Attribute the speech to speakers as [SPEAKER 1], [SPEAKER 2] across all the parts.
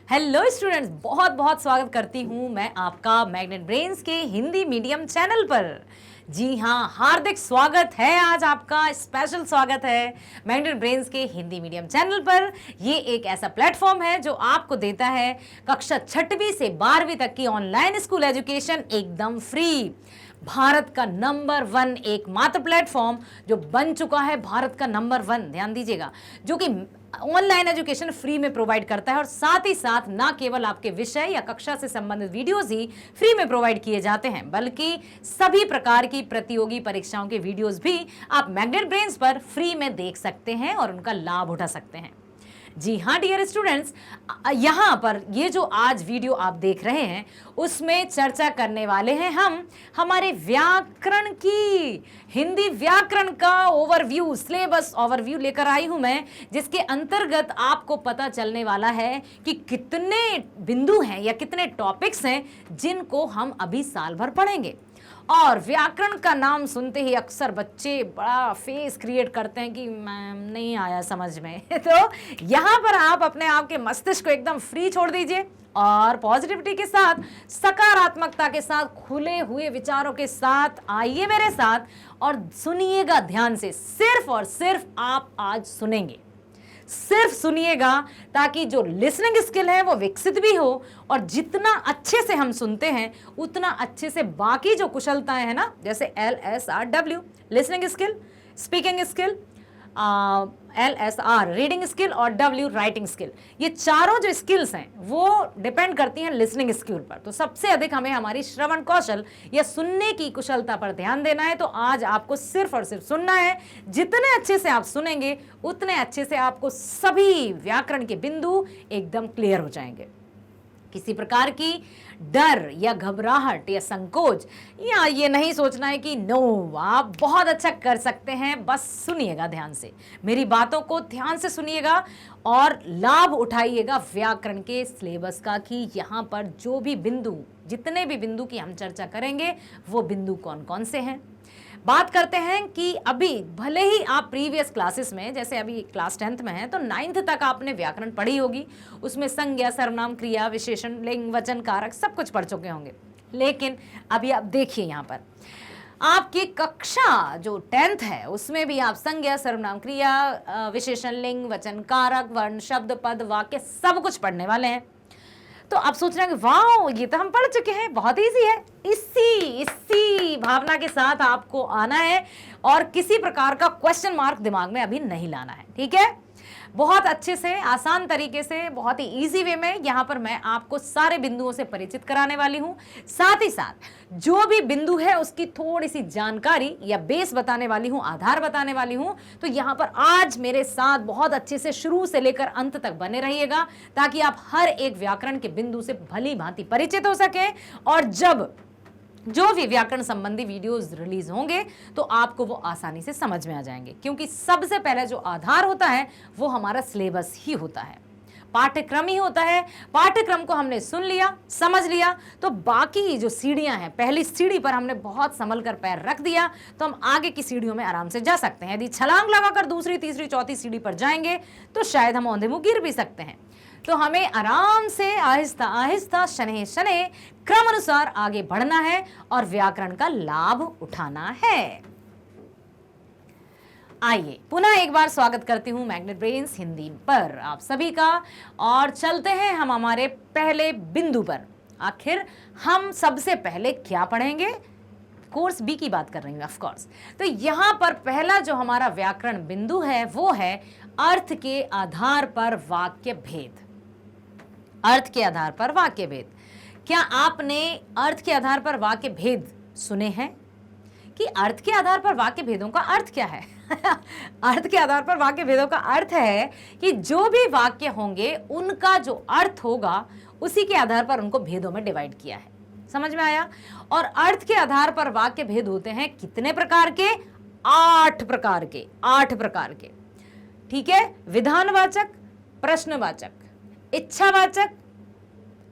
[SPEAKER 1] Hello students, बहुत बहुत स्वागत करती हूँ मैं आपका मैग्नेट ब्रेन्स के हिंदी मीडियम चैनल पर। जी हाँ, हार्दिक स्वागत है। आज आपका स्पेशल स्वागत है मैग्नेट ब्रेन्स के हिंदी मीडियम चैनल पर। ये एक ऐसा प्लेटफॉर्म है जो आपको देता है कक्षा 6वीं से 12वीं तक की ऑनलाइन स्कूल एजुकेशन एकदम फ्री। भारत का नंबर 1 एकमात्र प्लेटफॉर्म जो बन चुका है, भारत का नंबर 1, ध्यान दीजिएगा, जो कि ऑनलाइन एजुकेशन फ्री में प्रोवाइड करता है। और साथ ही साथ ना केवल आपके विषय या कक्षा से संबंधित वीडियोस ही फ्री में प्रोवाइड किए जाते हैं, बल्कि सभी प्रकार की प्रतियोगी परीक्षाओं के वीडियोस भी आप मैग्नेट ब्रेन्स पर फ्री में देख सकते हैं और उनका लाभ उठा सकते हैं। जी हाँ डियर स्टूडेंट्स, यहाँ पर ये जो आज वीडियो आप देख रहे हैं उसमें चर्चा करने वाले हैं हम हमारे व्याकरण की, हिंदी व्याकरण का ओवरव्यू, सिलेबस ओवरव्यू लेकर आई हूँ मैं, जिसके अंतर्गत आपको पता चलने वाला है कि कितने बिंदु हैं या कितने टॉपिक्स हैं जिनको हम अभी साल भर पढ़ेंगे। और व्याकरण का नाम सुनते ही अक्सर बच्चे बड़ा फेस क्रिएट करते हैं कि मैम नहीं आया समझ में तो यहाँ पर आप अपने आप के मस्तिष्क को एकदम फ्री छोड़ दीजिए और पॉजिटिविटी के साथ, सकारात्मकता के साथ, खुले हुए विचारों के साथ आइए मेरे साथ और सुनिएगा ध्यान से। सिर्फ और सिर्फ आप आज सुनेंगे, सिर्फ सुनिएगा, ताकि जो लिसनिंग स्किल है वो विकसित भी हो। और जितना अच्छे से हम सुनते हैं उतना अच्छे से बाकी जो कुशलताएं हैं ना, जैसे LSR W listening skill, speaking skill, LSR reading skill और W राइटिंग स्किल, ये चारों जो स्किल्स हैं वो डिपेंड करती हैं लिसनिंग स्किल पर। तो सबसे अधिक हमें हमारी श्रवण कौशल या सुनने की कुशलता पर ध्यान देना है। तो आज आपको सिर्फ और सिर्फ सुनना है। जितने अच्छे से आप सुनेंगे उतने अच्छे से आपको सभी व्याकरण के बिंदु एकदम क्लियर हो जाएंगे। किसी प्रकार की डर या घबराहट या संकोच या ये नहीं सोचना है कि नो, आप बहुत अच्छा कर सकते हैं। बस सुनिएगा ध्यान से, मेरी बातों को ध्यान से सुनिएगा और लाभ उठाइएगा व्याकरण के सिलेबस का कि यहाँ पर जो भी बिंदु, जितने भी बिंदु की हम चर्चा करेंगे वो बिंदु कौन कौन से हैं। बात करते हैं कि अभी भले ही आप प्रीवियस क्लासेस में, जैसे अभी क्लास 10th में है तो 9th तक आपने व्याकरण पढ़ी होगी, उसमें संज्ञा, सर्वनाम, क्रिया, विशेषण, लिंग, वचन, कारक सब कुछ पढ़ चुके होंगे। लेकिन अभी आप देखिए यहाँ पर आपकी कक्षा जो 10th है उसमें भी आप संज्ञा, सर्वनाम, क्रिया, विशेषण, लिंग, वचन, कारक, वर्ण, शब्द, पद, वाक्य सब कुछ पढ़ने वाले हैं। तो आप सोच रहे हैं कि वाह, ये तो हम पढ़ चुके हैं, बहुत इजी है। इसी भावना के साथ आपको आना है और किसी प्रकार का क्वेश्चन मार्क दिमाग में अभी नहीं लाना है, ठीक है। बहुत अच्छे से, आसान तरीके से, बहुत ही इजी वे में यहाँ पर मैं आपको सारे बिंदुओं से परिचित कराने वाली हूँ। साथ ही साथ जो भी बिंदु है उसकी थोड़ी सी जानकारी या बेस बताने वाली हूँ, आधार बताने वाली हूँ। तो यहाँ पर आज मेरे साथ बहुत अच्छे से शुरू से लेकर अंत तक बने रहिएगा, ताकि आप हर एक व्याकरण के बिंदु से भली भांति परिचित हो सके। और जब जो भी व्याकरण संबंधी वीडियोस रिलीज होंगे तो आपको वो आसानी से समझ में आ जाएंगे, क्योंकि सबसे पहले जो आधार होता है वो हमारा सिलेबस ही होता है, पाठ्यक्रम ही होता है। पाठ्यक्रम को हमने सुन लिया, समझ लिया, तो बाकी जो सीढ़ियां हैं, पहली सीढ़ी पर हमने बहुत संभल कर पैर रख दिया तो हम आगे की सीढ़ियों में आराम से जा सकते हैं। यदि छलांग लगाकर दूसरी, तीसरी, चौथी सीढ़ी पर जाएंगे तो शायद हम औंधे मुंह गिर भी सकते हैं। तो हमें आराम से आहिस्ता आहिस्ता, शनैः शनैः क्रम अनुसार आगे बढ़ना है और व्याकरण का लाभ उठाना है। आइए पुनः एक बार स्वागत करती हूं मैग्नेट ब्रेन्स हिंदी पर आप सभी का, और चलते हैं हम हमारे पहले बिंदु पर। आखिर हम सबसे पहले क्या पढ़ेंगे? कोर्स बी की बात कर रही हूं ऑफ कोर्स। तो यहां पर पहला जो हमारा व्याकरण बिंदु है वो है अर्थ के आधार पर वाक्य भेद। अर्थ के आधार पर वाक्य भेद। क्या आपने अर्थ के आधार पर वाक्य भेद सुने हैं कि अर्थ के आधार पर वाक्य भेदों का अर्थ क्या है? अर्थ के आधार पर वाक्य भेदों का अर्थ है कि जो भी वाक्य होंगे उनका जो अर्थ होगा उसी के आधार पर उनको भेदों में डिवाइड किया है। समझ में आया? और अर्थ के आधार पर वाक्य भेद होते हैं कितने प्रकार के? 8 प्रकार के। 8 प्रकार के, ठीक है। विधानवाचक, प्रश्नवाचक, इच्छावाचक,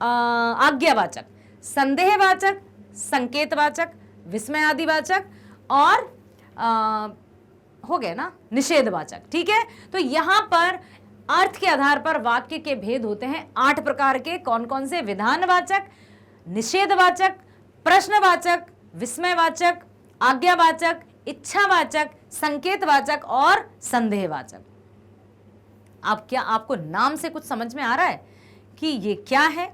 [SPEAKER 1] आज्ञावाचक, संदेहवाचक, संकेतवाचक, विस्मयादिवाचक और हो गया ना निषेधवाचक, ठीक है। तो यहां पर अर्थ के आधार पर वाक्य के भेद होते हैं 8 प्रकार के। कौन कौन से? विधानवाचक, निषेधवाचक, प्रश्नवाचक, विस्मयवाचक, आज्ञावाचक, इच्छावाचक, संकेतवाचक और संदेहवाचक। अब क्या आपको नाम से कुछ समझ में आ रहा है कि ये क्या है?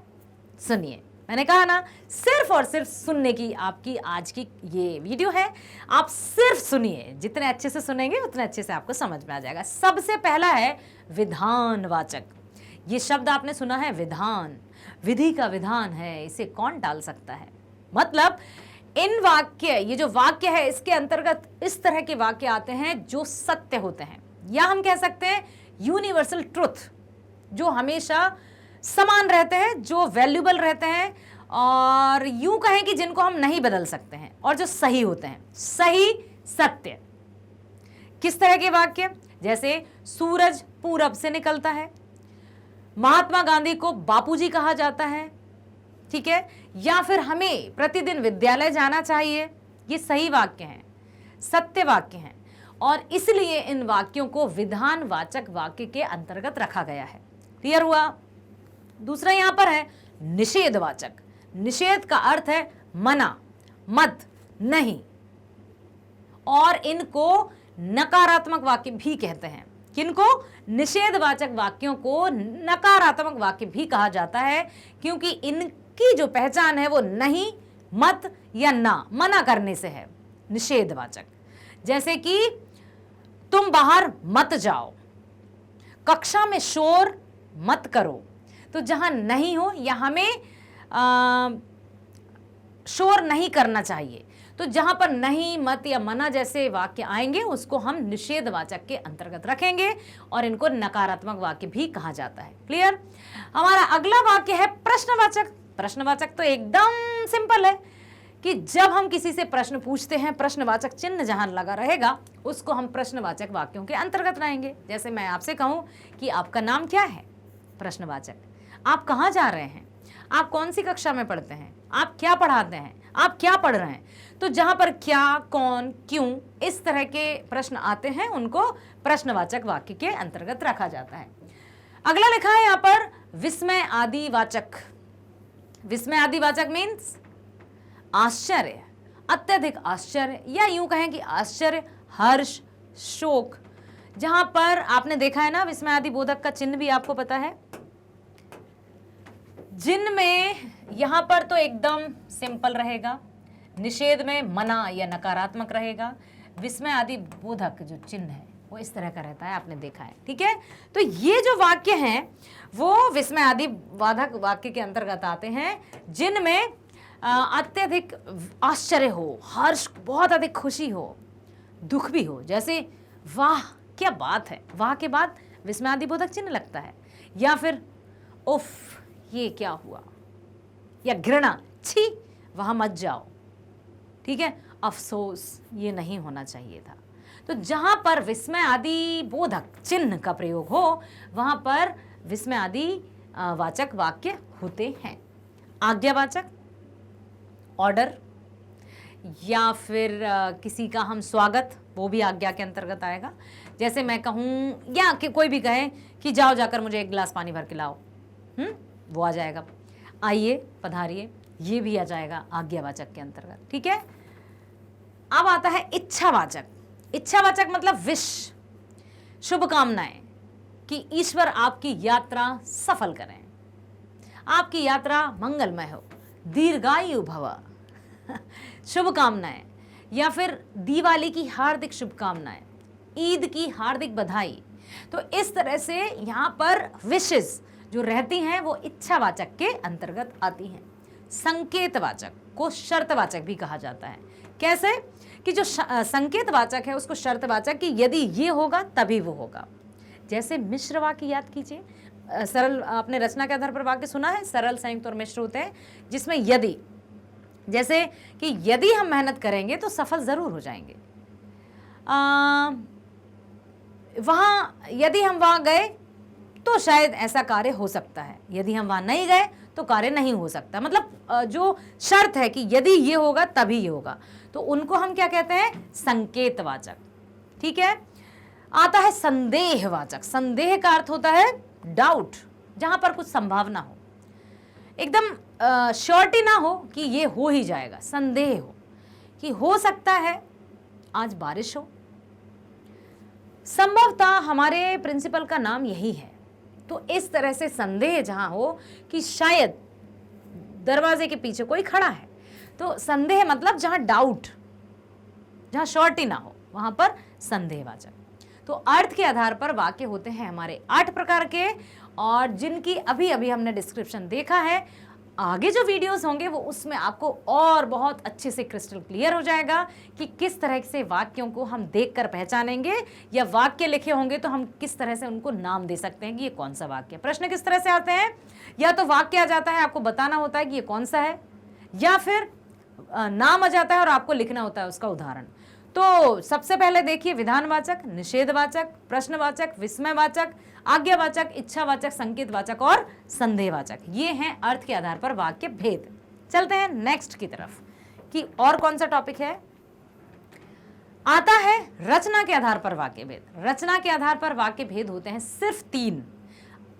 [SPEAKER 1] सुनिए, मैंने कहा ना, सिर्फ और सिर्फ सुनने की आपकी आज की ये वीडियो है। आप सिर्फ सुनिए, जितने अच्छे से सुनेंगे उतने अच्छे से आपको समझ में आ जाएगा। सबसे पहला है विधानवाचक। ये शब्द आपने सुना है, विधान, विधि का विधान है, इसे कौन टाल सकता है। मतलब इन वाक्य, ये जो वाक्य है इसके अंतर्गत इस तरह के वाक्य आते हैं जो सत्य होते हैं, या हम कह सकते हैं यूनिवर्सल ट्रुथ, जो हमेशा समान रहते हैं, जो वैल्यूबल रहते हैं, और यूं कहें कि जिनको हम नहीं बदल सकते हैं, और जो सही होते हैं, सही, सत्य। किस तरह के वाक्य? जैसे सूरज पूरब से निकलता है, महात्मा गांधी को बापूजी कहा जाता है, ठीक है, या फिर हमें प्रतिदिन विद्यालय जाना चाहिए। ये सही वाक्य हैं, सत्य वाक्य हैं, और इसलिए इन वाक्यों को विधानवाचक वाक्य के अंतर्गत रखा गया है। क्लियर हुआ? दूसरा यहां पर है निषेधवाचक। निषेध का अर्थ है मना, मत, नहीं, और इनको नकारात्मक वाक्य भी कहते हैं। किनको? निषेधवाचक वाक्यों को नकारात्मक वाक्य भी कहा जाता है, क्योंकि इनकी जो पहचान है वो नहीं, मत या ना, मना करने से है। निषेधवाचक, जैसे कि तुम बाहर मत जाओ, कक्षा में शोर मत करो। तो जहां नहीं हो या हमें शोर नहीं करना चाहिए, तो जहां पर नहीं, मत या मना जैसे वाक्य आएंगे उसको हम निषेधवाचक के अंतर्गत रखेंगे, और इनको नकारात्मक वाक्य भी कहा जाता है। क्लियर? हमारा अगला वाक्य है प्रश्नवाचक। प्रश्नवाचक तो एकदम सिंपल है कि जब हम किसी से प्रश्न पूछते हैं, प्रश्नवाचक चिन्ह जहां लगा रहेगा उसको हम प्रश्नवाचक वाक्यों के अंतर्गत लाएंगे। जैसे मैं आपसे कहूं कि आपका नाम क्या है? प्रश्नवाचक। आप कहाँ जा रहे हैं? आप कौन सी कक्षा में पढ़ते हैं? आप क्या पढ़ाते हैं? आप क्या पढ़ रहे हैं? तो जहां पर क्या, कौन, क्यों, इस तरह के प्रश्न आते हैं उनको प्रश्नवाचक वाक्य के अंतर्गत रखा जाता है। अगला लिखा है यहां पर विस्मय आदि वाचक। विस्मय आदि वाचक मीन्स आश्चर्य, अत्यधिक आश्चर्य, या यूं कहें कि आश्चर्य, हर्ष, शोक। जहां पर आपने देखा है ना, विस्मय आदि बोधक का चिन्ह भी आपको पता है। जिनमें यहां पर तो एकदम सिंपल रहेगा, निषेध में मना या नकारात्मक रहेगा, विस्मय आदि बोधक जो चिन्ह है वो इस तरह का रहता है, आपने देखा है। ठीक है, तो ये जो वाक्य हैं वो विस्मय आदि बोधक वाक्य के अंतर्गत आते हैं, जिनमें अत्यधिक आश्चर्य हो, हर्ष, बहुत अधिक खुशी हो, दुख भी हो। जैसे वाह क्या बात है, वाह के बाद विस्मय आदि बोधक चिन्ह लगता है, या फिर उफ ये क्या हुआ, या घृणा, छी वहां मत जाओ। ठीक है, अफसोस ये नहीं होना चाहिए था। तो जहां पर विस्मय आदि बोधक चिन्ह का प्रयोग हो वहां पर विस्मय आदि वाचक वाक्य होते हैं। आज्ञावाचक, ऑर्डर, या फिर किसी का हम स्वागत, वो भी आज्ञा के अंतर्गत आएगा। जैसे मैं कहूँ या कि कोई भी कहे कि जाओ जाकर मुझे एक गिलास पानी भर के लाओ, वो आ जाएगा। आइए, पधारिए, ये भी आ जाएगा आज्ञावाचक के अंतर्गत। ठीक है, अब आता है इच्छावाचक। इच्छावाचक मतलब विश, शुभकामनाएं कि ईश्वर आपकी यात्रा सफल करें, आपकी यात्रा मंगलमय हो, दीर्घायु भव, शुभकामनाएं, या फिर दिवाली की हार्दिक शुभकामनाएं, ईद की हार्दिक बधाई। तो इस तरह से यहाँ पर विशेष जो रहती हैं वो इच्छावाचक के अंतर्गत आती हैं। संकेतवाचक को शर्तवाचक भी कहा जाता है। कैसे? कि जो संकेतवाचक है उसको शर्तवाचक कि यदि ये होगा तभी वो होगा। जैसे मिश्र वाक्य याद कीजिए, सरल, आपने रचना के आधार पर वाक्य सुना है, सरल, संयुक्त और मिश्र होते हैं, जिसमें यदि, जैसे कि यदि हम मेहनत करेंगे तो सफल जरूर हो जाएंगे। वहाँ यदि हम वहाँ गए तो शायद ऐसा कार्य हो सकता है, यदि हम वहाँ नहीं गए तो कार्य नहीं हो सकता। मतलब जो शर्त है कि यदि ये होगा तभी ये होगा, तो उनको हम क्या कहते हैं? संकेतवाचक। ठीक है, आता है संदेहवाचक। संदेह का अर्थ होता है डाउट, जहां पर कुछ संभावना हो, एकदम श्योरिटी ना हो कि ये हो ही जाएगा, संदेह हो कि हो सकता है आज बारिश हो। संभवतः हमारे प्रिंसिपल का नाम यही है। तो इस तरह से संदेह जहां हो कि शायद दरवाजे के पीछे कोई खड़ा है, तो संदेह मतलब जहां डाउट, जहां श्योरिटी ना हो, वहां पर संदेहवाचक। तो अर्थ के आधार पर वाक्य होते हैं हमारे 8 प्रकार के, और जिनकी अभी अभी हमने डिस्क्रिप्शन देखा है। आगे जो वीडियोस होंगे वो उसमें आपको और बहुत अच्छे से क्रिस्टल क्लियर हो जाएगा कि किस तरह से वाक्यों को हम देखकर पहचानेंगे, या वाक्य लिखे होंगे तो हम किस तरह से उनको नाम दे सकते हैं कि ये कौन सा वाक्य। प्रश्न किस तरह से आते हैं, या तो वाक्य आ जाता है, आपको बताना होता है कि ये कौन सा है, या फिर नाम आ जाता है और आपको लिखना होता है उसका उदाहरण। तो सबसे पहले देखिए, विधानवाचक, निषेधवाचक, प्रश्नवाचक, विस्मयवाचक, आज्ञावाचक, इच्छावाचक, संकेतवाचक और संदेहवाचक। ये हैं अर्थ के आधार पर वाक्य भेद। चलते हैं नेक्स्ट की तरफ कि और कौन सा टॉपिक है। आता है रचना के आधार पर वाक्य भेद। रचना के आधार पर वाक्य भेद होते हैं सिर्फ 3।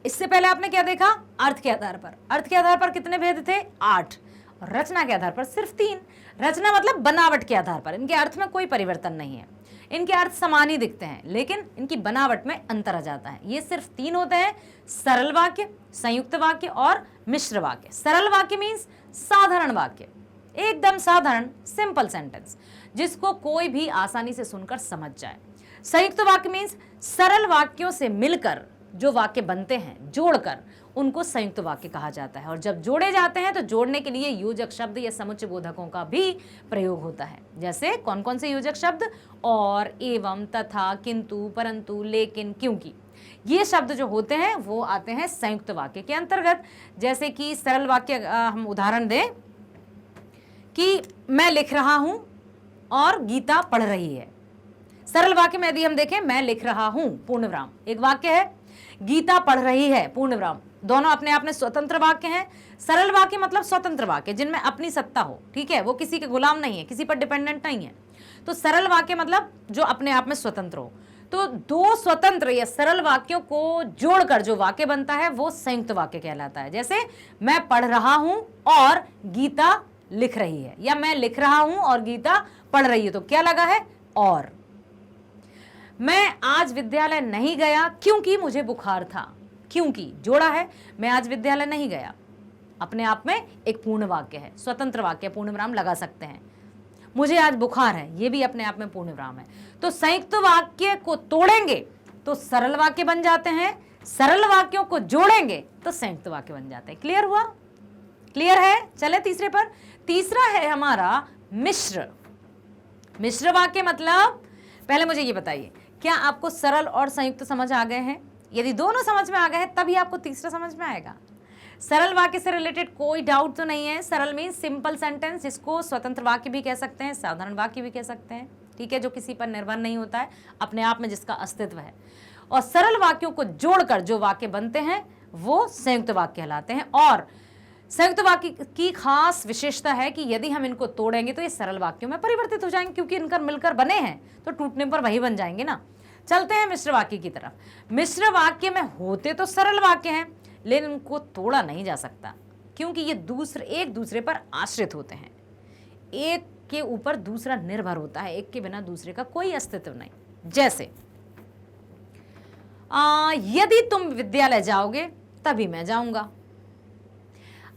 [SPEAKER 1] इससे पहले आपने क्या देखा, अर्थ के आधार पर। अर्थ के आधार पर कितने भेद थे, 8, और रचना के आधार पर सिर्फ 3। रचना मतलब बनावट के आधार पर, इनके अर्थ में कोई परिवर्तन नहीं है, इनके अर्थ समान ही दिखते हैं, लेकिन इनकी बनावट में अंतर आ जाता है। ये सिर्फ 3 होते हैं, सरल वाक्य, संयुक्त वाक्य और मिश्र वाक्य। सरल वाक्य मीन्स साधारण वाक्य, एकदम साधारण सिंपल सेंटेंस, जिसको कोई भी आसानी से सुनकर समझ जाए। संयुक्त वाक्य मीन्स सरल वाक्यों से मिलकर जो वाक्य बनते हैं, जोड़कर, उनको संयुक्त वाक्य कहा जाता है। और जब जोड़े जाते हैं तो जोड़ने के लिए योजक शब्द या समुच्चय बोधकों का भी प्रयोग होता है। जैसे कौन कौन से योजक शब्द, और, एवं, तथा, किंतु, परंतु, लेकिन, क्योंकि। ये शब्द जो होते हैं वो आते हैं संयुक्त वाक्य के अंतर्गत। जैसे कि सरल वाक्य हम उदाहरण दें कि मैं लिख रहा हूं और गीता पढ़ रही है। सरल वाक्य में यदि हम देखें, मैं लिख रहा हूं पूर्ण विराम एक वाक्य है, गीता पढ़ रही है पूर्ण विराम, दोनों अपने आप में स्वतंत्र वाक्य हैं। सरल वाक्य मतलब स्वतंत्र वाक्य जिनमें अपनी सत्ता हो, ठीक है, वो किसी के गुलाम नहीं है, किसी पर डिपेंडेंट नहीं है। तो सरल वाक्य मतलब जो अपने आप में स्वतंत्र हो। तो 2 स्वतंत्र या सरल वाक्यों को जोड़कर जो वाक्य बनता है वो संयुक्त वाक्य कहलाता है। जैसे मैं पढ़ रहा हूं और गीता लिख रही है, या मैं लिख रहा हूं और गीता पढ़ रही है, तो क्या लगा है, और। मैं आज विद्यालय नहीं गया क्योंकि मुझे बुखार था, क्योंकि जोड़ा है, मैं आज विद्यालय नहीं गया, अपने आप में एक पूर्ण वाक्य है, स्वतंत्र वाक्य, पूर्ण विराम लगा सकते हैं। मुझे आज बुखार है, ये भी अपने आप में पूर्ण विराम है। तो संयुक्त वाक्य को तोड़ेंगे तो सरल वाक्य बन जाते हैं, सरल वाक्यों को जोड़ेंगे तो संयुक्त वाक्य बन जाते हैं। क्लियर हुआ, क्लियर है। चले तीसरे पर। तीसरा है हमारा मिश्र। मिश्र वाक्य मतलब, पहले मुझे ये बताइए, क्या आपको सरल और संयुक्त समझ आ गए हैं? यदि दोनों समझ में आ गए हैं तभी आपको तीसरा समझ में आएगा। सरल वाक्य से रिलेटेड कोई डाउट तो नहीं है। सरल मीन्स सिंपल सेंटेंस, जिसको स्वतंत्र वाक्य भी कह सकते हैं, साधारण वाक्य भी कह सकते हैं, ठीक है, जो किसी पर निर्भर नहीं होता है, अपने आप में जिसका अस्तित्व है। और सरल वाक्यों को जोड़कर जो वाक्य बनते हैं वो संयुक्त वाक्य कहलाते हैं। और संयुक्त वाक्य की खास विशेषता है कि यदि हम इनको तोड़ेंगे तो ये सरल वाक्यों में परिवर्तित हो जाएंगे, क्योंकि इनकर मिलकर बने हैं तो टूटने पर वही बन जाएंगे ना। चलते हैं मिश्र वाक्य की तरफ। मिश्र वाक्य में होते तो सरल वाक्य हैं, लेकिन उनको तोड़ा नहीं जा सकता, क्योंकि ये एक दूसरे पर आश्रित होते हैं, एक के ऊपर दूसरा निर्भर होता है, एक के बिना दूसरे का कोई अस्तित्व नहीं। जैसे यदि तुम विद्यालय जाओगे तभी मैं जाऊंगा।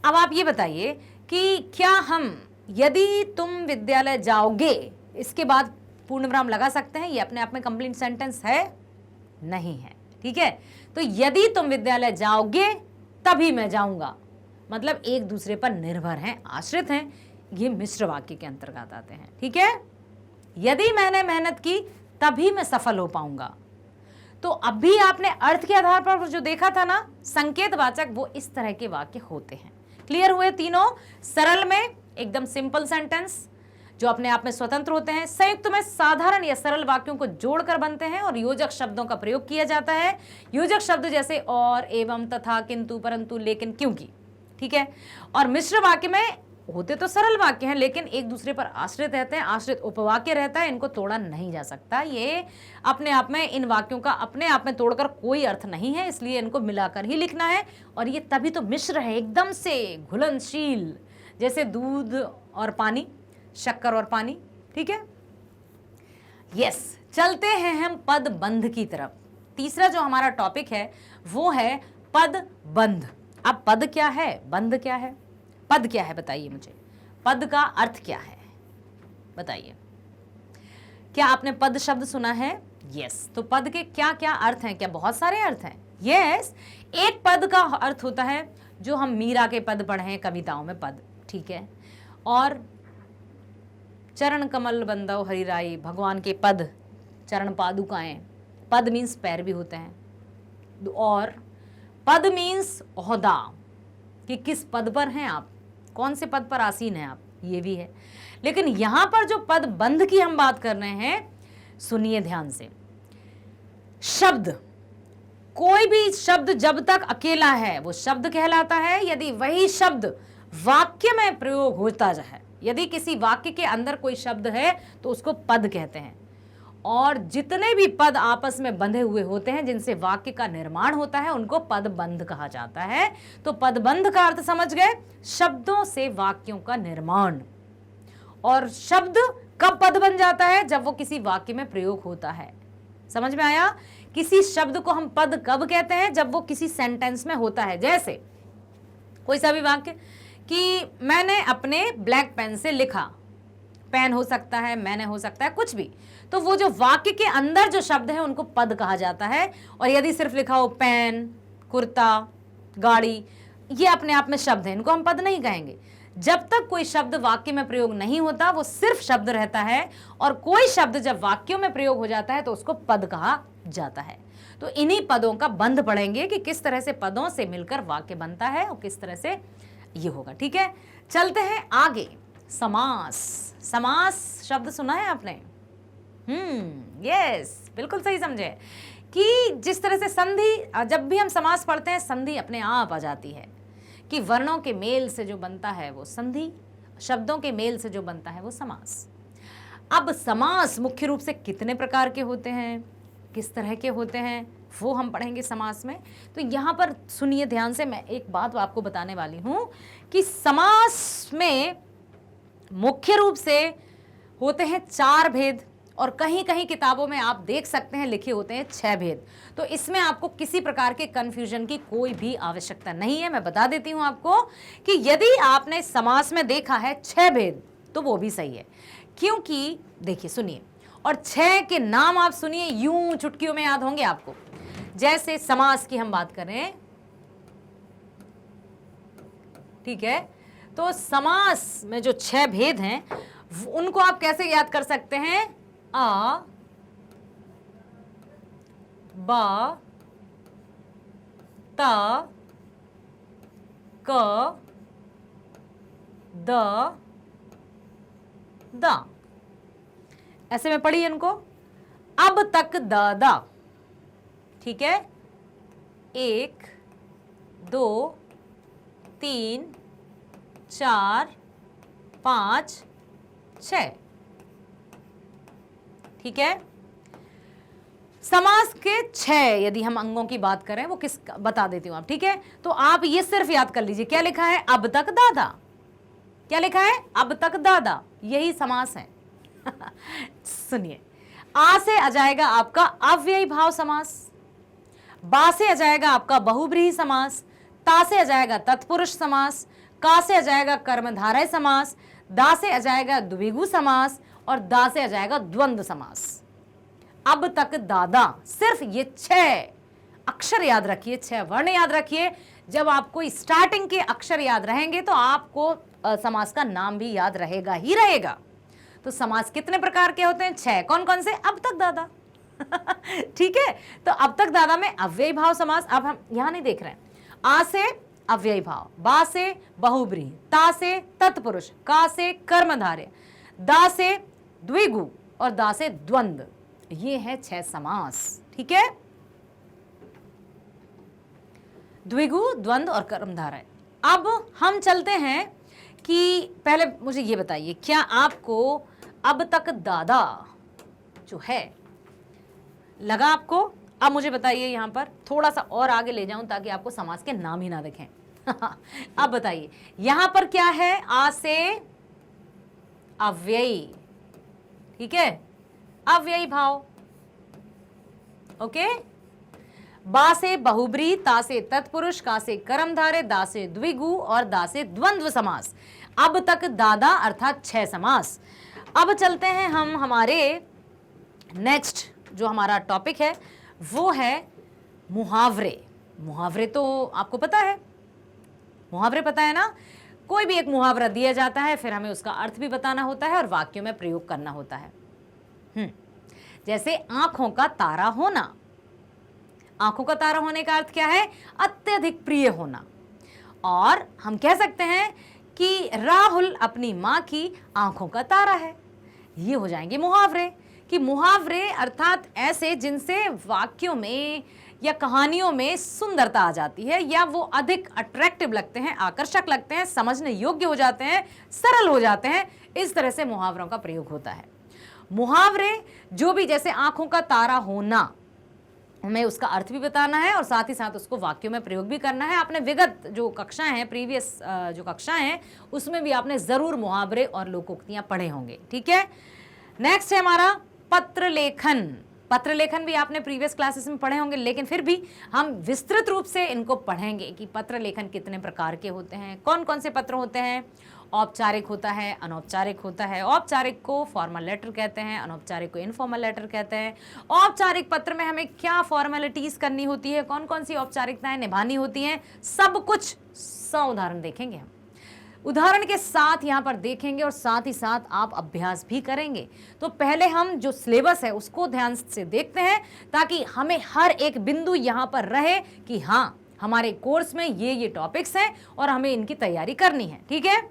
[SPEAKER 1] अब आप ये बताइए कि क्या हम यदि तुम विद्यालय जाओगे इसके बाद पूर्ण विराम लगा सकते हैं? ये अपने आप में कंप्लीट सेंटेंस है? नहीं है, ठीक है। तो यदि तुम विद्यालय जाओगे तभी मैं जाऊंगा, मतलब एक दूसरे पर निर्भर हैं, आश्रित हैं, ये मिश्र वाक्य के अंतर्गत आते हैं, ठीक है। यदि मैंने मेहनत की तभी मैं सफल हो पाऊंगा। तो अभी आपने अर्थ के आधार पर जो देखा था ना, संकेतवाचक, वो इस तरह के वाक्य होते हैं। क्लियर हुए तीनों। सरल में एकदम सिंपल सेंटेंस जो अपने आप में स्वतंत्र होते हैं, संयुक्त में साधारण या सरल वाक्यों को जोड़कर बनते हैं और योजक शब्दों का प्रयोग किया जाता है। योजक शब्द जैसे और, एवं, तथा, किंतु, परंतु, लेकिन, क्योंकि, ठीक है। और मिश्र वाक्य में होते तो सरल वाक्य हैं लेकिन एक दूसरे पर आश्रित रहते हैं, आश्रित उपवाक्य रहता है, इनको तोड़ा नहीं जा सकता। ये अपने आप में, इन वाक्यों का अपने आप में तोड़कर कोई अर्थ नहीं है, इसलिए इनको मिलाकर ही लिखना है। और ये तभी तो मिश्र है, एकदम से घुलनशील, जैसे दूध और पानी, शक्कर और पानी। ठीक है, यस। चलते हैं हम पद बंध की तरफ। तीसरा जो हमारा टॉपिक है वो है पद बंध। अब पद क्या है, बंध क्या है? पद क्या है बताइए मुझे, पद का अर्थ क्या है बताइए। क्या आपने पद शब्द सुना है? यस। तो पद के क्या क्या अर्थ हैं? क्या बहुत सारे अर्थ हैं? यस। एक पद का अर्थ होता है जो हम मीरा के पद पढ़े हैं कविताओं में, पद, ठीक है। और चरण कमल बंदव हरिराई, भगवान के पद, चरण पादुकाएं, पद मीन्स पैर भी होते हैं। और पद मीन्स ओहदा, कि किस पद पर हैं आप, कौन से पद पर आसीन हैं आप, ये भी है। लेकिन यहां पर जो पद बंध की हम बात कर रहे हैं, सुनिए ध्यान से। शब्द, कोई भी शब्द जब तक अकेला है वो शब्द कहलाता है। यदि वही शब्द वाक्य में प्रयोग होता है, यदि किसी वाक्य के अंदर कोई शब्द है तो उसको पद कहते हैं। और जितने भी पद आपस में बंधे हुए होते हैं, जिनसे वाक्य का निर्माण होता है, उनको पदबंध कहा जाता है। तो पदबंध का अर्थ समझ गए, शब्दों से वाक्यों का निर्माण। और शब्द कब पद बन जाता है? जब वो किसी वाक्य में प्रयोग होता है। समझ में आया? किसी शब्द को हम पद कब कहते हैं? जब वो किसी सेंटेंस में होता है। जैसे कोई सा भी वाक्य कि मैंने अपने ब्लैक पेन से लिखा, पेन हो सकता है, मैंने हो सकता है, कुछ भी। तो वो जो वाक्य के अंदर जो शब्द है उनको पद कहा जाता है। और यदि सिर्फ लिखा हो पेन, कुर्ता, गाड़ी, ये अपने आप में शब्द है, इनको हम पद नहीं कहेंगे। जब तक कोई शब्द वाक्य में प्रयोग नहीं होता वो सिर्फ शब्द रहता है। और कोई शब्द जब वाक्यों में प्रयोग हो जाता है तो उसको पद कहा जाता है। तो इन्हीं पदों का बंध पढ़ेंगे कि किस तरह से पदों से मिलकर वाक्य बनता है और किस तरह से ये होगा। ठीक है, चलते हैं आगे। समास। समास शब्द सुना है आपने? यस, बिल्कुल सही समझे कि जिस तरह से संधि, जब भी हम समास पढ़ते हैं संधि अपने आप आ जाती है कि वर्णों के मेल से जो बनता है वो संधि, शब्दों के मेल से जो बनता है वो समास। अब समास मुख्य रूप से कितने प्रकार के होते हैं, किस तरह के होते हैं, वो हम पढ़ेंगे समास में। तो यहाँ पर सुनिए ध्यान से, मैं एक बात आपको बताने वाली हूँ कि समास में मुख्य रूप से होते हैं 4 भेद, और कहीं कहीं किताबों में आप देख सकते हैं लिखे होते हैं 6 भेद। तो इसमें आपको किसी प्रकार के कंफ्यूजन की कोई भी आवश्यकता नहीं है। मैं बता देती हूं आपको कि यदि आपने समास में देखा है 6 भेद तो वो भी सही है, क्योंकि देखिए सुनिए, और 6 के नाम आप सुनिए, यूं चुटकियों में याद होंगे आपको। जैसे समास की हम बात करें, ठीक है, तो समास में जो 6 भेद हैं उनको आप कैसे याद कर सकते हैं? आ, बा, ता, क, द, दा। ऐसे में पढ़िए इनको, अब तक दा। ठीक है, 1, 2, 3, 4, 5, 6। ठीक है, समास के 6 यदि हम अंगों की बात करें, वो किस बता देती हूं आप। ठीक है, तो आप ये सिर्फ याद कर लीजिए, क्या लिखा है? अब तक दादा। क्या लिखा है? अब तक दादा, यही समास है। सुनिए, आ से आ जाएगा आपका अव्ययी भाव समास, बा से आ जाएगा आपका बहुब्रीहि समास, ता से आ जाएगा तत्पुरुष समास, का से आ जाएगा कर्मधारय समास, दा से आ जाएगा द्विगु समास, और दा से आ जाएगा द्वंद्व समास। अब तक दादा, सिर्फ ये 6 अक्षर याद रखिए, 6 वर्ण याद रखिए। जब आपको स्टार्टिंग के अक्षर याद रहेंगे तो आपको समास का नाम भी याद रहेगा ही रहेगा। तो समास कितने प्रकार के होते हैं? 6। कौन कौन से? अब तक दादा। ठीक है, तो अब तक दादा में अव्ययी भाव समास। अब हम यहां नहीं देख रहे हैं। आ से अव्ययी भाव, बा से बहुब्रीहि, ता से तत्पुरुष, का से कर्मधारय, दा से द्विगु और दा से द्वंद्व। ये है 6 समास। ठीक है, द्विगु, द्वंद्व और कर्मधारय। अब हम चलते हैं कि पहले मुझे ये बताइए, क्या आपको अब तक दादा जो है लगा आपको? अब मुझे बताइए, यहां पर थोड़ा सा और आगे ले जाऊं ताकि आपको समास के नाम ही ना दिखें। अब बताइए यहां पर क्या है? आ से अव्ययी, ठीक है, अव्ययी भाव। ओके, बा से बहुब्री, ता से तत्पुरुष, का से कर्मधारय, दा से द्विगु और दा से द्वंद्व समास। अब तक दादा अर्थात 6 समास। अब चलते हैं हम हमारे नेक्स्ट जो हमारा टॉपिक है वो है मुहावरे। मुहावरे तो आपको पता है, मुहावरे पता है ना? कोई भी एक मुहावरा दिया जाता है, फिर हमें उसका अर्थ भी बताना होता है और वाक्यों में प्रयोग करना होता है। जैसे आंखों का तारा होना। आंखों का तारा होने का अर्थ क्या है? अत्यधिक प्रिय होना। और हम कह सकते हैं कि राहुल अपनी मां की आंखों का तारा है। ये हो जाएंगे मुहावरे। कि मुहावरे अर्थात ऐसे जिनसे वाक्यों में या कहानियों में सुंदरता आ जाती है, या वो अधिक अट्रैक्टिव लगते हैं, आकर्षक लगते हैं, समझने योग्य हो जाते हैं, सरल हो जाते हैं। इस तरह से मुहावरों का प्रयोग होता है। मुहावरे जो भी, जैसे आंखों का तारा होना, हमें उसका अर्थ भी बताना है और साथ ही साथ उसको वाक्यों में प्रयोग भी करना है। आपने विगत जो कक्षाएं हैं, प्रीवियस जो कक्षाएं हैं, उसमें भी आपने जरूर मुहावरे और लोकोक्तियां पढ़े होंगे। ठीक है, नेक्स्ट है हमारा पत्र लेखन। पत्र लेखन भी आपने प्रीवियस क्लासेस में पढ़े होंगे, लेकिन फिर भी हम विस्तृत रूप से इनको पढ़ेंगे कि पत्र लेखन कितने प्रकार के होते हैं, कौन कौन से पत्र होते हैं। औपचारिक होता है, अनौपचारिक होता है। औपचारिक को फॉर्मल लेटर कहते हैं, अनौपचारिक को इनफॉर्मल लेटर कहते हैं। औपचारिक पत्र में हमें क्या फॉर्मेलिटीज करनी होती है, कौन कौन सी औपचारिकताएं निभानी होती हैं, सब कुछ 100 उदाहरण देखेंगे हम। उदाहरण के साथ यहाँ पर देखेंगे और साथ ही साथ आप अभ्यास भी करेंगे। तो पहले हम जो सिलेबस है उसको ध्यान से देखते हैं, ताकि हमें हर एक बिंदु यहाँ पर रहे कि हाँ, हमारे कोर्स में ये टॉपिक्स हैं और हमें इनकी तैयारी करनी है। ठीक है,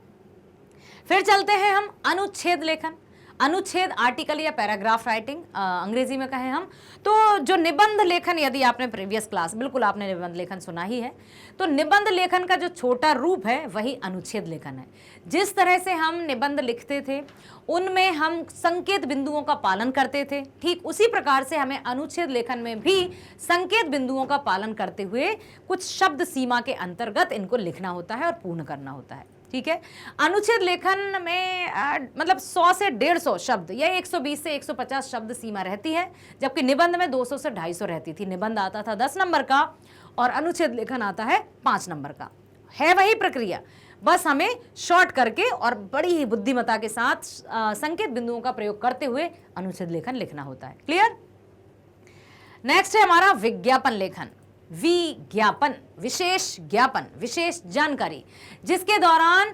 [SPEAKER 1] फिर चलते हैं हम अनुच्छेद लेखन। अनुच्छेद आर्टिकल या पैराग्राफ राइटिंग अंग्रेजी में कहें हम। तो जो निबंध लेखन, यदि आपने प्रीवियस क्लास, बिल्कुल आपने निबंध लेखन सुना ही है, तो निबंध लेखन का जो छोटा रूप है वही अनुच्छेद लेखन है। जिस तरह से हम निबंध लिखते थे उनमें हम संकेत बिंदुओं का पालन करते थे, ठीक उसी प्रकार से हमें अनुच्छेद लेखन में भी संकेत बिंदुओं का पालन करते हुए कुछ शब्द सीमा के अंतर्गत इनको लिखना होता है और पूर्ण करना होता है। ठीक है, अनुच्छेद लेखन में मतलब 100 से 150 शब्द या 120 से 150 शब्द सीमा रहती है, जबकि निबंध में 200 से 250 रहती थी। निबंध आता था 10 नंबर का और अनुच्छेद लेखन आता है 5 नंबर का। है वही प्रक्रिया, बस हमें शॉर्ट करके और बड़ी ही बुद्धिमत्ता के साथ संकेत बिंदुओं का प्रयोग करते हुए अनुच्छेद लेखन लिखना होता है। क्लियर? नेक्स्ट है हमारा विज्ञापन लेखन। विज्ञापन, विशेष ज्ञापन, विशेष जानकारी, जिसके दौरान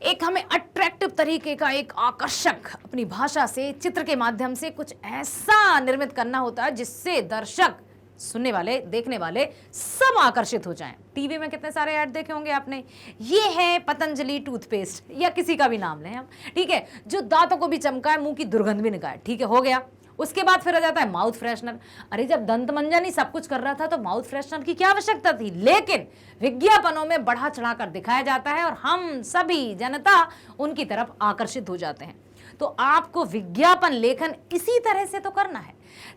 [SPEAKER 1] एक हमें अट्रैक्टिव तरीके का, एक आकर्षक अपनी भाषा से, चित्र के माध्यम से कुछ ऐसा निर्मित करना होता है जिससे दर्शक, सुनने वाले, देखने वाले सब आकर्षित हो जाएं। टीवी में कितने सारे ऐड देखे होंगे आपने। ये है पतंजलि टूथपेस्ट, या किसी का भी नाम लें हम, ठीक है, जो दांतों को भी चमकाए, मुंह की दुर्गंध भी निकाले। ठीक है, हो गया। उसके बाद फिर आ जाता है माउथ फ्रेशनर। अरे जब दंत मंजन ही सब कुछ कर रहा था तो माउथ फ्रेशनर की क्या आवश्यकता थी, लेकिन विज्ञापनों में बढ़ा चढ़ाकर दिखाया जाता है और हम सभी जनता उनकी तरफ आकर्षित हो जाते हैं। तो आपको विज्ञापन लेखन इसी तरह से तो करना है,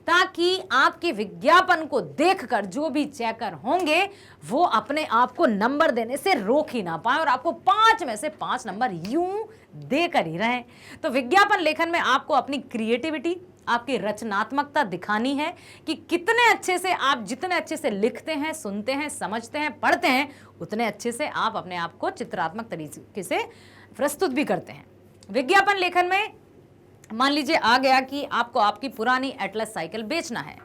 [SPEAKER 1] ताकि आपके विज्ञापन को देखकर जो भी चेकर होंगे वो अपने आप को नंबर देने से रोक ही ना पाए और आपको 5 में से 5 नंबर यूं देकर ही रहें। तो विज्ञापन लेखन में आपको अपनी क्रिएटिविटी, आपकी रचनात्मकता दिखानी है कि कितने अच्छे से आप, जितने अच्छे से लिखते हैं, सुनते हैं, समझते हैं, पढ़ते हैं, उतने अच्छे से आप अपने आप को चित्रात्मक तरीके से प्रस्तुत भी करते हैं। विज्ञापन लेखन में मान लीजिए आ गया कि आपको आपकी पुरानी एटलस साइकिल बेचना है।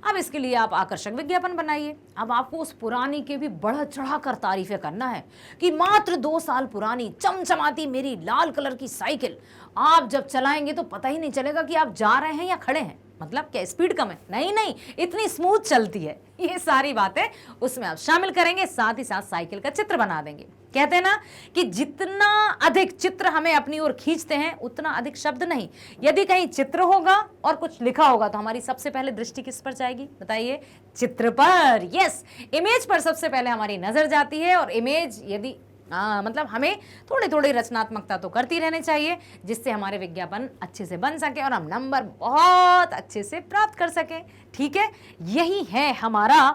[SPEAKER 1] अब इसके लिए आप आकर्षक विज्ञापन बनाइए। अब आपको उस पुरानी के भी बढ़ चढ़ाकर तारीफें करना है कि मात्र 2 साल पुरानी चमचमाती मेरी लाल कलर की साइकिल आप जब चलाएंगे तो पता ही नहीं चलेगा कि आप जा रहे हैं या खड़े हैं। मतलब क्या स्पीड कम है? नहीं, इतनी स्मूथ चलती है। ये सारी बातें उसमें आप शामिल करेंगे, साथ ही साथ साइकिल का चित्र बना देंगे। कहते हैं ना कि जितना अधिक चित्र हमें अपनी ओर खींचते हैं उतना अधिक शब्द नहीं। यदि कहीं चित्र होगा और कुछ लिखा होगा तो हमारी सबसे पहले दृष्टि किस पर जाएगी बताइए? चित्र पर। यस, इमेज पर सबसे पहले हमारी नजर जाती है और इमेज यदि मतलब हमें थोड़ी थोड़ी रचनात्मकता तो करती रहनी चाहिए, जिससे हमारे विज्ञापन अच्छे से बन सके और हम नंबर बहुत अच्छे से प्राप्त कर सकें। ठीक है, यही है हमारा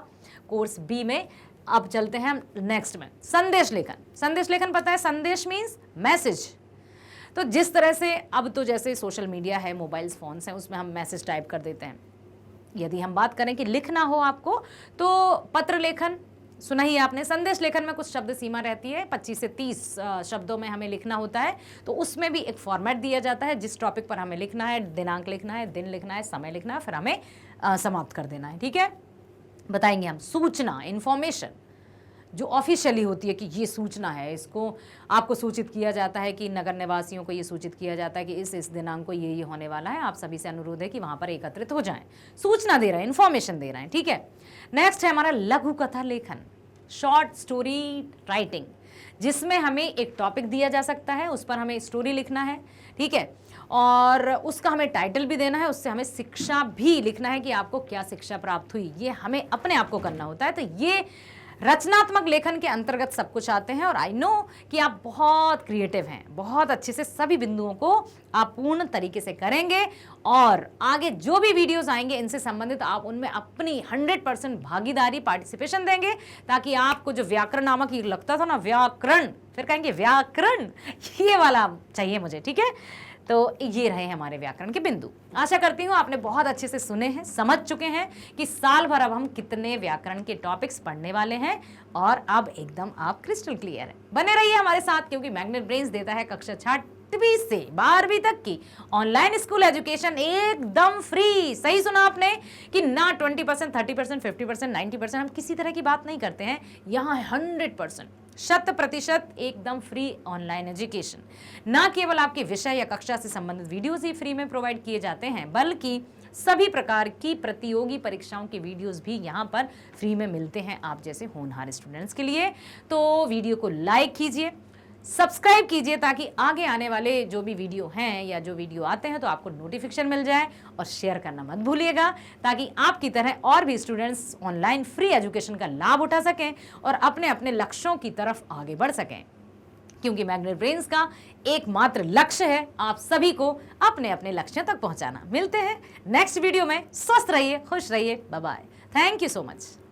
[SPEAKER 1] कोर्स बी में। अब चलते हैं हम नेक्स्ट में, संदेश लेखन। संदेश लेखन पता है, संदेश मीन्स मैसेज। तो जिस तरह से अब तो जैसे सोशल मीडिया है, मोबाइल्स फोन्स हैं, उसमें हम मैसेज टाइप कर देते हैं। यदि हम बात करें कि लिखना हो आपको, तो पत्र लेखन सुना ही आपने। संदेश लेखन में कुछ शब्द सीमा रहती है, 25 से 30 शब्दों में हमें लिखना होता है। तो उसमें भी एक फॉर्मेट दिया जाता है, जिस टॉपिक पर हमें लिखना है, दिनांक लिखना है, दिन लिखना है, समय लिखना है, फिर हमें समाप्त कर देना है। ठीक है, बताएंगे हम सूचना, इंफॉर्मेशन जो ऑफिशियली होती है कि ये सूचना है, इसको आपको सूचित किया जाता है कि नगर निवासियों को ये सूचित किया जाता है कि इस दिनांक को ये होने वाला है, आप सभी से अनुरोध है कि वहाँ पर एकत्रित हो जाएं। सूचना दे रहे हैं, इन्फॉर्मेशन दे रहे हैं। ठीक है, नेक्स्ट है हमारा लघु कथा लेखन, शॉर्ट स्टोरी राइटिंग, जिसमें हमें एक टॉपिक दिया जा सकता है, उस पर हमें स्टोरी लिखना है। ठीक है, और उसका हमें टाइटल भी देना है, उससे हमें शिक्षा भी लिखना है कि आपको क्या शिक्षा प्राप्त हुई, ये हमें अपने आप को करना होता है। तो ये रचनात्मक लेखन के अंतर्गत सब कुछ आते हैं, और आई नो कि आप बहुत क्रिएटिव हैं, बहुत अच्छे से सभी बिंदुओं को आप पूर्ण तरीके से करेंगे, और आगे जो भी वीडियोस आएंगे इनसे संबंधित आप उनमें अपनी 100% भागीदारी, पार्टिसिपेशन देंगे, ताकि आपको जो व्याकरण नामक ये लगता था ना, व्याकरण, फिर कहेंगे व्याकरण, ये वाला चाहिए मुझे। ठीक है, तो ये रहे हमारे व्याकरण के बिंदु। आशा करती हूँ आपने बहुत अच्छे से सुने हैं, समझ चुके हैं कि साल भर अब हम कितने व्याकरण के टॉपिक्स पढ़ने वाले हैं, और अब एकदम आप क्रिस्टल क्लियर है। बने रहिए हमारे साथ, क्योंकि मैग्नेट ब्रेन्स देता है कक्षा 6वीं से 12वीं तक की ऑनलाइन स्कूल एजुकेशन एकदम फ्री। सही सुना आपने कि ना 20%, 30%, 50%, 90%, हम किसी तरह की बात नहीं करते हैं। यहाँ 100%, 100% एकदम फ्री ऑनलाइन एजुकेशन। ना केवल आपके विषय या कक्षा से संबंधित वीडियोस ही फ्री में प्रोवाइड किए जाते हैं, बल्कि सभी प्रकार की प्रतियोगी परीक्षाओं के वीडियोस भी यहाँ पर फ्री में मिलते हैं आप जैसे होनहार स्टूडेंट्स के लिए। तो वीडियो को लाइक कीजिए, सब्सक्राइब कीजिए, ताकि आगे आने वाले जो भी वीडियो हैं या जो वीडियो आते हैं तो आपको नोटिफिकेशन मिल जाए, और शेयर करना मत भूलिएगा, ताकि आपकी तरह और भी स्टूडेंट्स ऑनलाइन फ्री एजुकेशन का लाभ उठा सकें और अपने अपने लक्ष्यों की तरफ आगे बढ़ सकें। क्योंकि मैग्नेट ब्रेन्स का एकमात्र लक्ष्य है आप सभी को अपने अपने लक्ष्यों तक पहुंचाना। मिलते हैं नेक्स्ट वीडियो में। स्वस्थ रहिए, खुश रहिए, bye bye. Thank you so much.